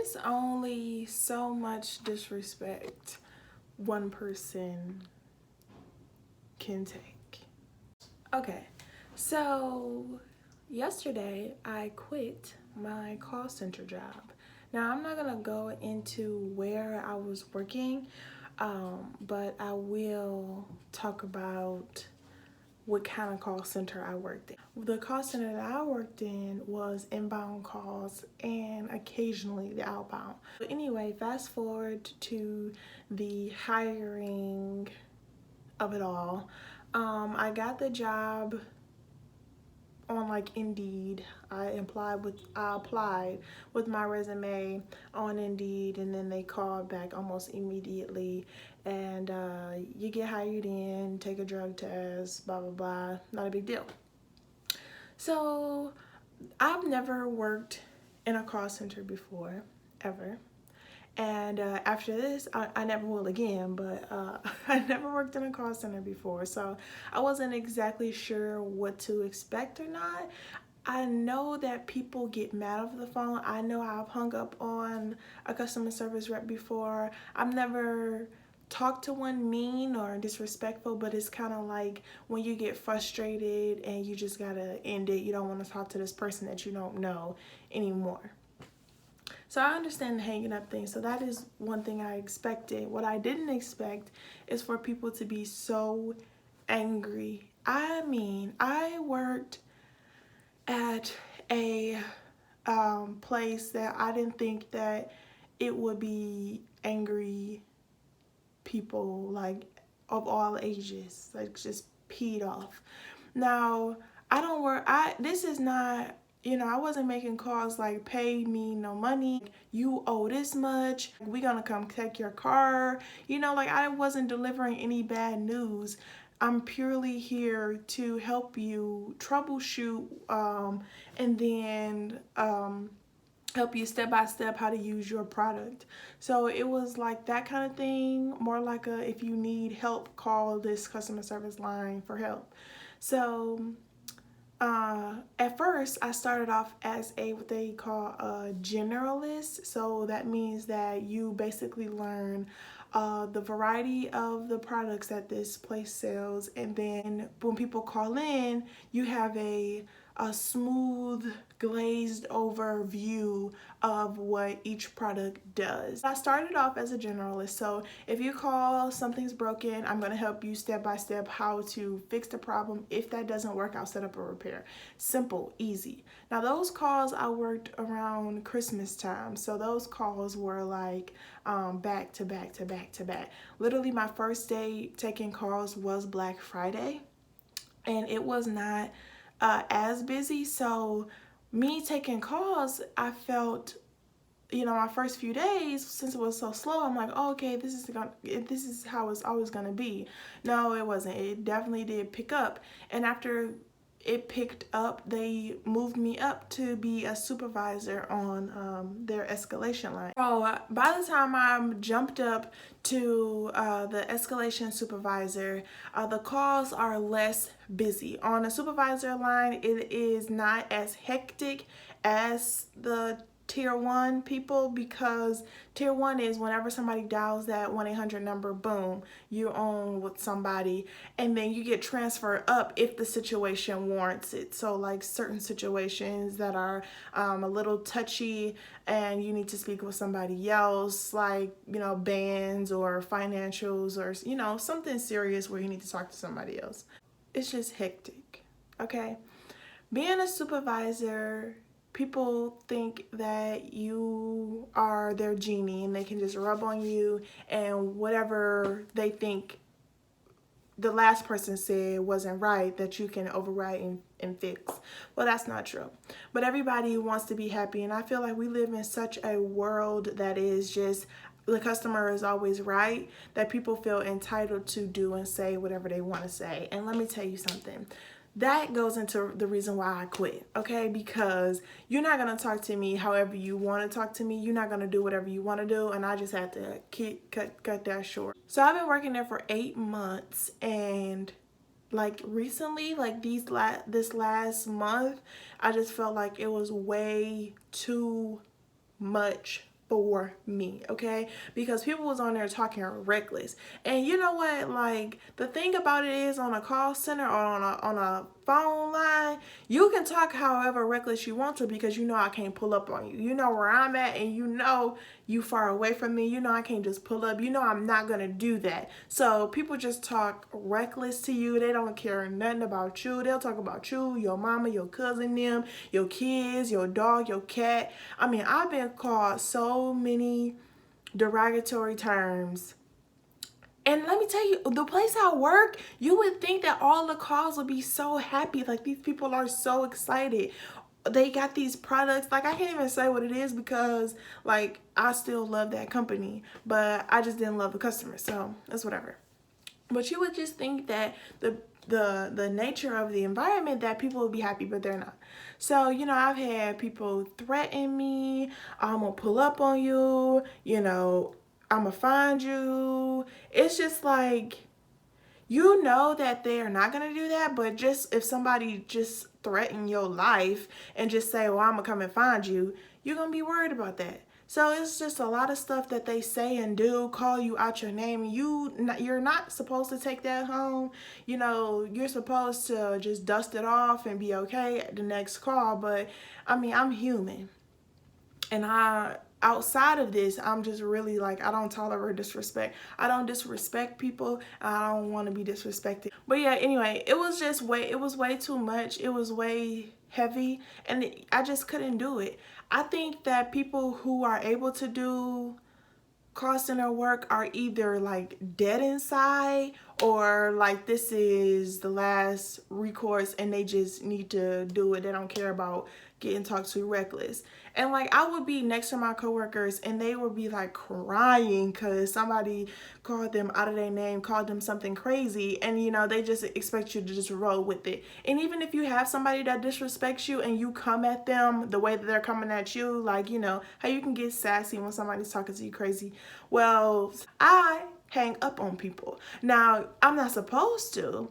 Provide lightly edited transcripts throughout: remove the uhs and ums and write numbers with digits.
is only so much disrespect one person can take. Okay, so yesterday I quit my call center job. Now I'm not gonna go into where I was working, but I will talk about what kind of call center I worked in. The call center that I worked in was inbound calls and occasionally the outbound. But anyway, fast forward to the hiring of it all. I got the job on like Indeed. I applied with my resume on Indeed, and then they called back almost immediately, and you get hired in, take a drug test, blah blah blah, not a big deal. So I've never worked in a call center before, ever. And after this, I never will again, but I never worked in a call center before, so I wasn't exactly sure what to expect or not. I know that people get mad over the phone. I know I've hung up on a customer service rep before. I've never talked to one mean or disrespectful, but it's kind of like when you get frustrated and you just gotta end it. You don't want to talk to this person that you don't know anymore. So I understand the hanging up thing. So that is one thing I expected. What I didn't expect is for people to be so angry. I mean, I worked at a place that I didn't think that it would be angry people, like of all ages, like just peed off. Now, I don't work, this is not, I wasn't making calls like pay me no money, you owe this much, we gonna come take your car, like I wasn't delivering any bad news. I'm purely here to help you troubleshoot, and then help you step by step how to use your product. So it was like that kind of thing, more like a, if you need help, call this customer service line for help. So at first I started off as what they call a generalist. So that means that you basically learn the variety of the products that this place sells, and then when people call in, you have a smooth glazed over view of what each product does. I started off as a generalist, so if you call something's broken, I'm going to help you step by step how to fix the problem. If that doesn't work, I'll set up a repair. Simple, easy. Now those calls I worked around Christmas time, so those calls were like back to back to back to back. Literally my first day taking calls was Black Friday, and it was not as busy, so me taking calls, I felt, my first few days, since it was so slow, I'm like, oh, okay, this is how it's always gonna be. No, it wasn't. It definitely did pick up, and after it picked up, they moved me up to be a supervisor on their escalation line. So by the time I jumped up to the escalation supervisor, the calls are less busy. On a supervisor line, it is not as hectic as the tier 1 people, because tier 1 is whenever somebody dials that 1-800 number, boom, you're on with somebody, and then you get transferred up if the situation warrants it. So like certain situations that are a little touchy and you need to speak with somebody else, like bans or financials, or something serious where you need to talk to somebody else. It's just hectic. Okay, being a supervisor, people think that you are their genie and they can just rub on you, and whatever they think the last person said wasn't right, that you can override and fix. Well, that's not true. But everybody wants to be happy, and I feel like we live in such a world that is just, the customer is always right, that people feel entitled to do and say whatever they want to say. And let me tell you something. That goes into the reason why I quit, okay? Because you're not going to talk to me however you want to talk to me. You're not going to do whatever you want to do, and I just had to cut that short. So I've been working there for 8 months, and like recently, like this last month, I just felt like it was way too much for me, okay? Because people was on there talking reckless. And you know what, like, the thing about it is, on a call center or on a phone line, you can talk however reckless you want to, because you know I can't pull up on you. You know where I'm at, and you know you far away from me. You know I can't just pull up. You know I'm not gonna do that. So people just talk reckless to you. They don't care nothing about you. They'll talk about you, your mama, your cousin, them, your kids, your dog, your cat. I mean, I've been called so many derogatory terms. And let me tell you, the place I work, you would think that all the calls would be so happy. Like, these people are so excited. They got these products. Like, I can't even say what it is, because, like, I still love that company. But I just didn't love the customers. So, that's whatever. But you would just think that the nature of the environment, that people would be happy, but they're not. So, you know, I've had people threaten me. I'm gonna pull up on you, you know, I'm gonna find you. It's just like, you know that they are not gonna do that, but just if somebody just threaten your life and just say, well, I'm gonna come and find you, you're gonna be worried about that. So it's just a lot of stuff that they say and do, call you out your name. You're not supposed to take that home. You know, you're supposed to just dust it off and be okay at the next call. But I mean, I'm human. And outside of this, I'm just really like, I don't tolerate disrespect. I don't disrespect people. I don't want to be disrespected. But yeah, anyway, it was way too much. It was way heavy, and I just couldn't do it. I think that people who are able to do call center work are either like dead inside, or like this is the last recourse and they just need to do it. They don't care about getting talked to reckless. And like, I would be next to my coworkers and they would be like crying because somebody called them out of their name, called them something crazy, and you know, they just expect you to just roll with it. And even if you have somebody that disrespects you and you come at them the way that they're coming at you, like, you know how you can get sassy when somebody's talking to you crazy. Well, I hang up on people. Now, I'm not supposed to,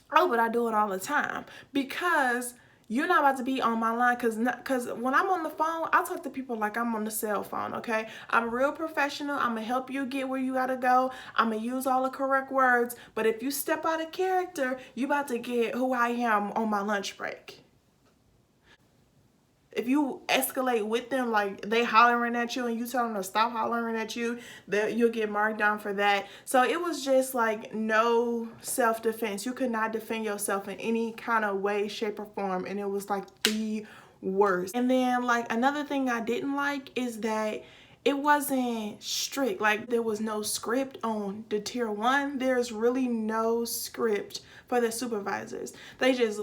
but I do it all the time, because you're not about to be on my line, because when I'm on the phone, I talk to people like I'm on the cell phone, okay? I'm real professional. I'm going to help you get where you got to go. I'm going to use all the correct words. But if you step out of character, you about to get who I am on my lunch break. If you escalate with them, like they hollering at you and you tell them to stop hollering at you, that you'll get marked down for that. So it was just like no self-defense. You could not defend yourself in any kind of way, shape, or form. And it was like the worst. And then like another thing I didn't like is that it wasn't strict. Like, there was no script on the tier 1. There's really no script for the supervisors. They just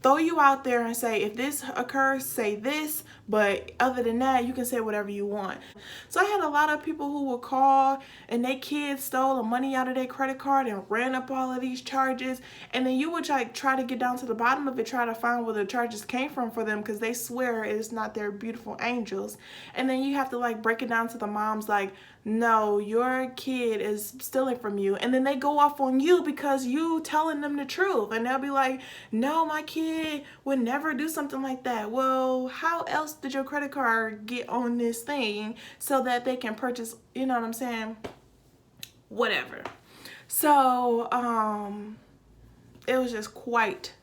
throw you out there and say, if this occurs, say this, but other than that, you can say whatever you want. So I had a lot of people who would call and their kids stole the money out of their credit card and ran up all of these charges, and then you would like try to get down to the bottom of it, try to find where the charges came from for them, because they swear it's not their beautiful angels. And then you have to like break it down to the moms, like, no, your kid is stealing from you. And then they go off on you because you telling them the truth. And they'll be like, no, my kid would never do something like that. Well, how else did your credit card get on this thing so that they can purchase, you know what I'm saying? Whatever. So, it was just quite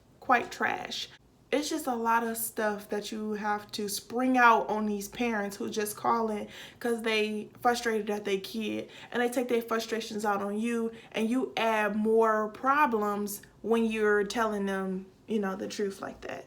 trash. It's just a lot of stuff that you have to spring out on these parents who just calling because they frustrated at their kid, and they take their frustrations out on you, and you add more problems when you're telling them, you know, the truth like that.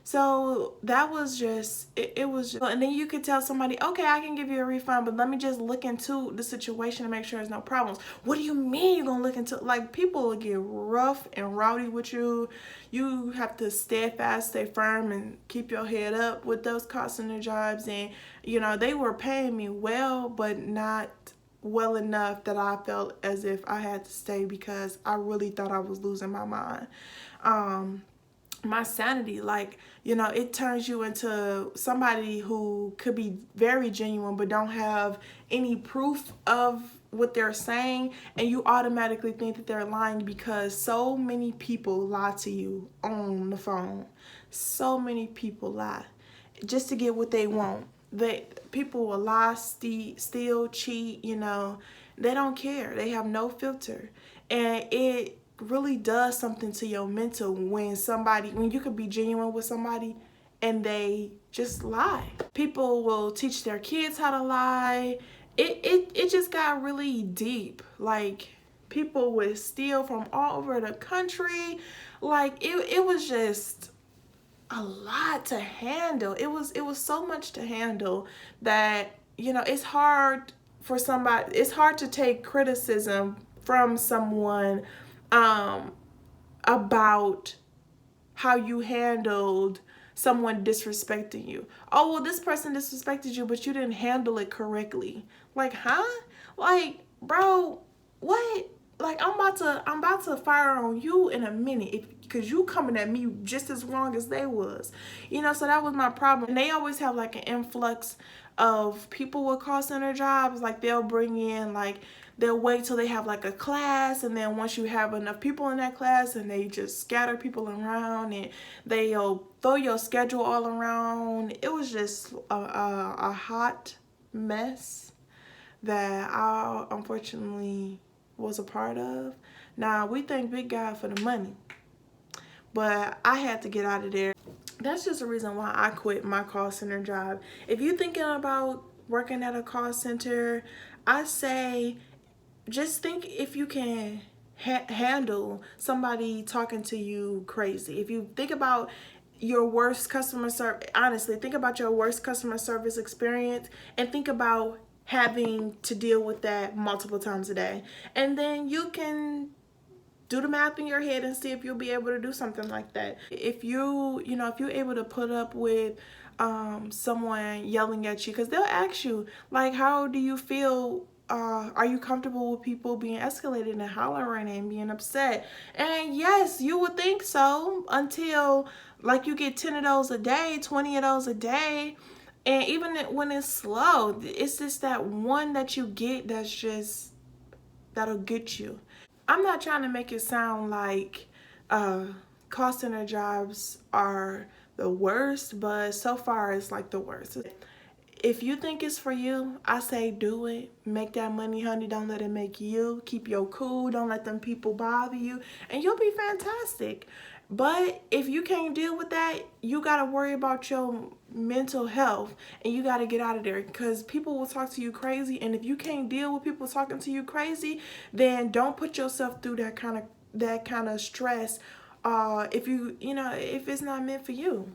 So that was just, it was just, and then you could tell somebody, okay, I can give you a refund, but let me just look into the situation and make sure there's no problems. What do you mean you're gonna look into, like, people will get rough and rowdy with you. You have to steadfast, stay firm, and keep your head up with those call center jobs. And, you know, they were paying me well, but not well enough that I felt as if I had to stay, because I really thought I was losing my mind. My sanity, like, you know, it turns you into somebody who could be very genuine but don't have any proof of what they're saying, and you automatically think that they're lying, because so many people lie to you on the phone. So many people lie just to get what they want. People will lie, steal, cheat, you know. They don't care. They have no filter. And it really does something to your mental when you could be genuine with somebody and they just lie. People will teach their kids how to lie. It just got really deep. Like, people would steal from all over the country. Like, it was just a lot to handle. It was so much to handle that, you know, it's hard to take criticism from someone about how you handled someone disrespecting you. Oh, well, this person disrespected you, but you didn't handle it correctly. Like, huh? Like, bro, what? Like, I'm about to fire on you in a minute because you coming at me just as wrong as they was. You know, so that was my problem. And they always have like an influx of people with call center jobs. Like, they'll bring in, like, they'll wait till they have like a class, and then once you have enough people in that class, and they just scatter people around, and they'll throw your schedule all around. It was just a hot mess that I unfortunately was a part of. Now, we thank big God for the money, but I had to get out of there. That's just the reason why I quit my call center job. If you're thinking about working at a call center, I say just think if you can handle somebody talking to you crazy. If you think about your worst customer service, honestly, think about your worst customer service experience and think about having to deal with that multiple times a day. And then you can do the math in your head and see if you'll be able to do something like that. If you're able to put up with someone yelling at you, because they'll ask you, like, how do you feel? Are you comfortable with people being escalated and hollering and being upset? And yes, you would think so until, like, you get 10 of those a day, 20 of those a day. And even when it's slow, it's just that one that you get that'll get you. I'm not trying to make it sound like call center jobs are the worst, but so far it's like the worst. If you think it's for you, I say do it. Make that money, honey. Don't let it make you. Keep your cool. Don't let them people bother you. And you'll be fantastic. But if you can't deal with that, you got to worry about your mental health. And you got to get out of there. Because people will talk to you crazy. And if you can't deal with people talking to you crazy, then don't put yourself through that kind of stress. If it's not meant for you.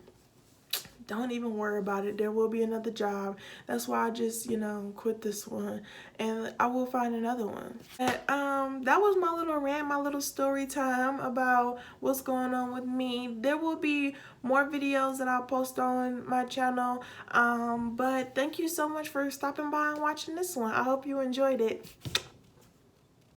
Don't even worry about it. There will be another job. That's why I just, quit this one. And I will find another one. But, that was my little rant, my little story time about what's going on with me. There will be more videos that I'll post on my channel. But thank you so much for stopping by and watching this one. I hope you enjoyed it.